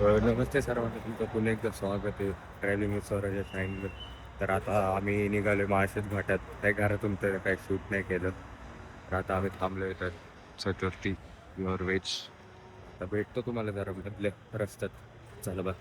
नमस्ते सर्वांना, तुमचं पुन्हा एकदा स्वागत आहे ट्रॅव्हलिंग विथ स्वराज चॅनलवर. तर आता आम्ही निघालो माळशेज घाटात. काही घरातून तर काही शूट नाही केलं. तर आता आम्ही थांबलो तर चतुर्थी प्युअर व्हेज. आता भेटतो तुम्हाला जरा मधल्या रस्त्यात. चला बघ.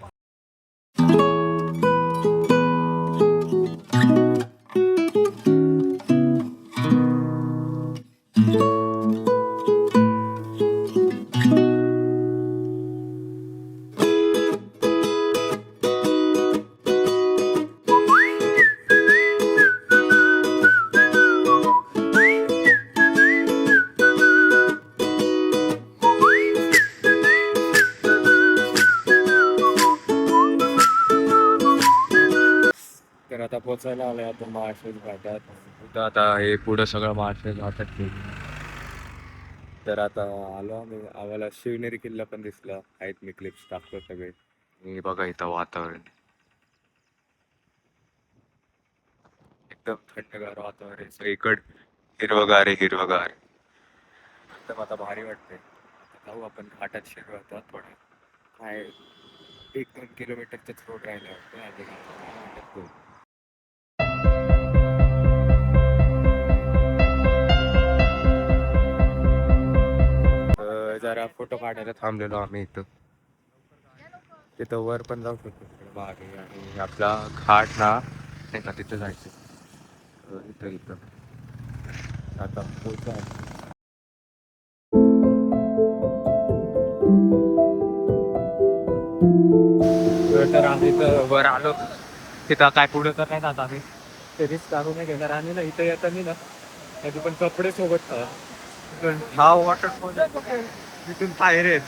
तर आता पोचायला आलोय आपण माळशेज घाटात. इथं आता हे पुढं सगळं माळशेज घाटात गेलं. तर आता आलो आम्ही. आम्हाला शिवनेरी किल्ला पण दिसला. आहेत मी क्लिप्स टाकतो सगळे. हे बघा इथं वातावरण एकदम थंडगार वातावरण आहे. सगळीकड हिरवगार आहे, हिरवगार. एकदम आता भारी वाटते. जाऊ आपण घाटात शिरलो आता थोडं. काय 1-2 किलोमीटरचाच रोड राहिला वाटतं आणि घाटात तो. जरा फोटो काढायला थांबलेलो आम्ही इथं. तिथं वर पण जाऊ शकतो तिकडे मागे. आणि आपला घाट ना नाही का तिथं जायचं. इथं इथं आता पोचा. तर आम्ही इथं वर आलो. तिथं काय पुढं तर नाही जात आम्ही. ते रिस्क काढू नाही घेणार. आणि ना इथं येताना ना त्याचे पण कपडे सोबत हा वॉटरफॉल तिथून बाहेर आहेत.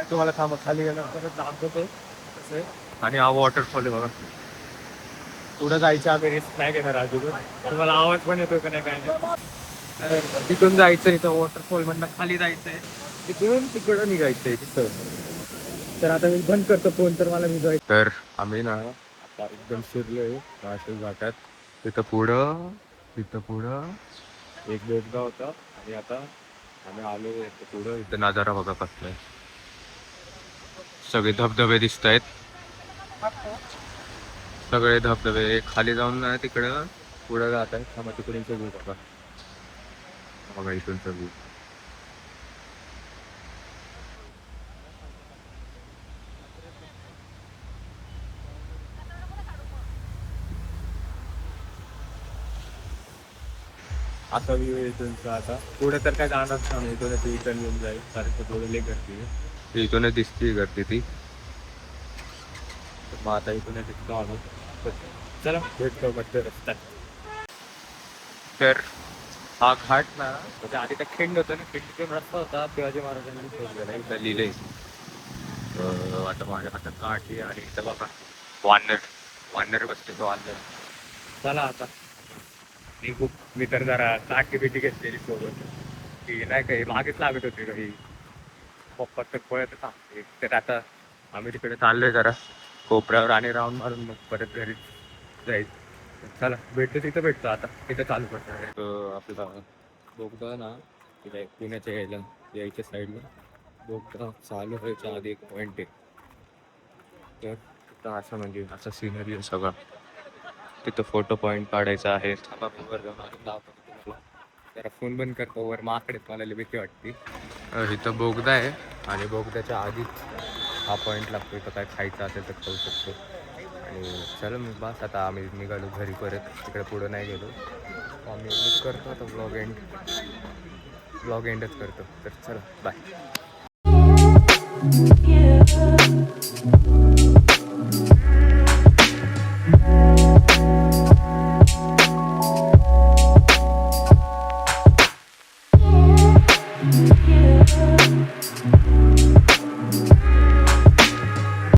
तुम्हाला थांबा खाली गेलं परत दाखवतो कसं आहे. आणि हा वॉटरफॉल आहे बघा. पुढं जायचं आम्ही रिस्क नाही घेणार अजून. तुम्हाला आवाज पण येतो का नाही काय नाही. तिथून जायचं इथं वॉटरफॉल म्हणणं खाली जायचंय. तिथून तिकडं निघायचंय तिथं. तर आता मी बंद करतो फोन. तर मला निघायचं. तर आम्ही ना आता एकदम शिरलोय माळशेज घाटात. तिथं पुढं एक बेटगाव होता. आणि आता आम्ही आलो पुढं. इथं नजारा बघा कसला आहे. सगळे धबधबे दिसत आहेत. सगळे धबधबे खाली जाऊन ना तिकडं पुढं जात आहेत. थांबा तिकडून व्ह्यू बघा. बघा इथूनचा व्ह्यू. असा व्ह्यू आहे इथूनचा. आता पुढे तर काय जाणार नाही. इथूनच रिटर्न येऊन जाईल. कारण की थोडं लई गर्दी आहे. इथूनच दिसते गर्दी ती. मग आता इथूनच दिसतो आलो. चला भेटतो मध्य रस्त्यात. तर हा घाट ना म्हणजे आधी त्या खिंड होतं ना. खिंडीतून रस्ता होता. शिवाजी महाराजांनी शोधलेला इथं लिहिलंय. आता माझ्या हातात काठी आहे. आणि इथं बघा वानर बसते तो वानर. चला आता निघू. मी तर जरा काठी बिटी घेतलेली सोबत. की नाही काही मागेच लागत होते काही. पप्पा तर पळत थांबते. तर आता आम्ही तिकडे चाललोय जरा कोपऱ्यावर. आणि राऊंड मारून मग परत घरी जायचं. चला भेटतो तिथं. भेटतो आता तिथं चालू करतो. आपला बोगदा ना तिथे पुण्याच्या यायच्या साईडला बोगदा चालू व्हायच्या आधी एक पॉईंट आहे. तर तिथं असं म्हणजे असं सिनरी आहे सगळं. तिथं फोटो पॉईंट काढायचा आहे. वर जाऊन अजून दाखवतो तुम्हाला. जरा फोन बंद करतो. वर माकडेत मला भीती वाटते. इथं बोगदा आहे. आणि बोगद्याच्या आधीच हा पॉईंट लागतो. इथं काय खायचं असेल तर खाऊ शकतो. आणि चला मग बस आता आम्ही निघालो घरी परत. तिकडे पुढं नाही गेलो. आम्ही करतो आता ब्लॉग एंडच करतो. तर चला बाय.